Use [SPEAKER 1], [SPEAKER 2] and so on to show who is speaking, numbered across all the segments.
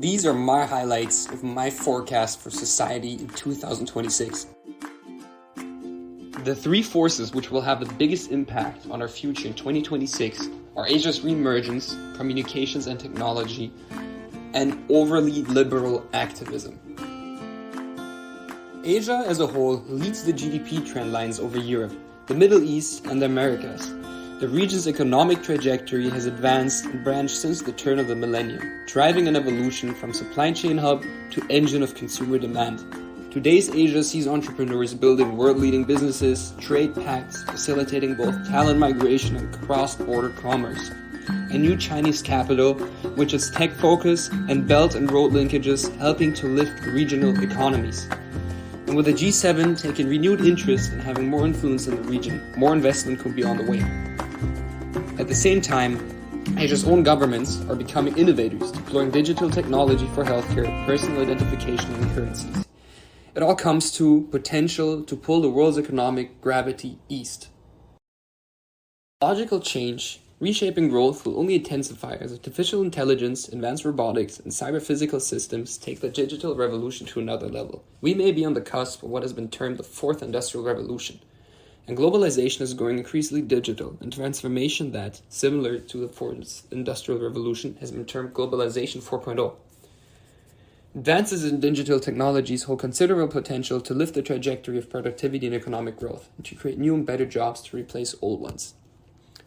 [SPEAKER 1] These are my highlights of my forecast for society in 2026. The three forces which will have the biggest impact on our future in 2026 are Asia's reemergence, communications and technology, and overly liberal activism. Asia as a whole leads the GDP trend lines over Europe, the Middle East, and the Americas. The region's economic trajectory has advanced and branched since the turn of the millennium, driving an evolution from supply chain hub to engine of consumer demand. Today's Asia sees entrepreneurs building world-leading businesses, trade pacts, facilitating both talent migration and cross-border commerce. A new Chinese capital, with its tech focus and Belt and Road linkages helping to lift regional economies. And with the G7 taking renewed interest in having more influence in the region, more investment could be on the way. At the same time, Asia's own governments are becoming innovators, deploying digital technology for healthcare, personal identification, and currencies. It all comes to potential to pull the world's economic gravity east. Logical change, reshaping growth will only intensify as artificial intelligence, advanced robotics, and cyber-physical systems take the digital revolution to another level. We may be on the cusp of what has been termed the fourth industrial revolution. And globalization is going increasingly digital, and transformation that, similar to the fourth industrial revolution, has been termed globalization 4.0. Advances in digital technologies hold considerable potential to lift the trajectory of productivity and economic growth, and to create new and better jobs to replace old ones.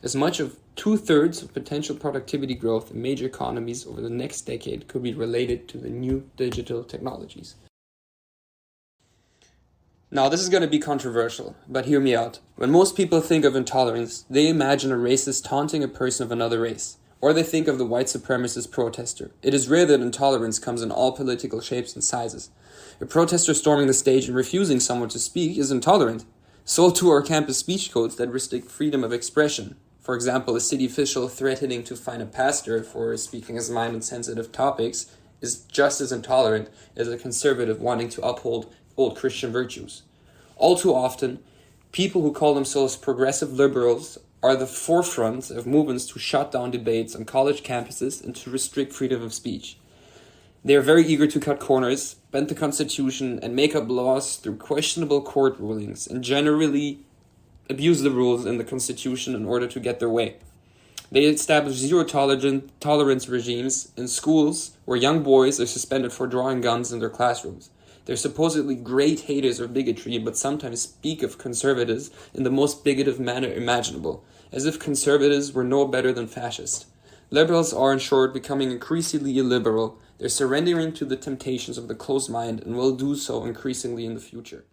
[SPEAKER 1] As much of 2/3 of potential productivity growth in major economies over the next decade could be related to the new digital technologies. Now, this is going to be controversial, but hear me out. When most people think of intolerance, they imagine a racist taunting a person of another race, or they think of the white supremacist protester. It is rare that intolerance comes in all political shapes and sizes. A protester storming the stage and refusing someone to speak is intolerant. So too are campus speech codes that restrict freedom of expression. For example, a city official threatening to fine a pastor for speaking his mind on sensitive topics is just as intolerant as a conservative wanting to uphold old Christian virtues. All too often, people who call themselves progressive liberals are the forefront of movements to shut down debates on college campuses and to restrict freedom of speech. They are very eager to cut corners, bend the Constitution, and make up laws through questionable court rulings, and generally abuse the rules in the Constitution in order to get their way. They establish zero tolerance regimes in schools where young boys are suspended for drawing guns in their classrooms. They're supposedly great haters of bigotry, but sometimes speak of conservatives in the most bigoted manner imaginable, as if conservatives were no better than fascists. Liberals are, in short, becoming increasingly illiberal. They're surrendering to the temptations of the closed mind and will do so increasingly in the future.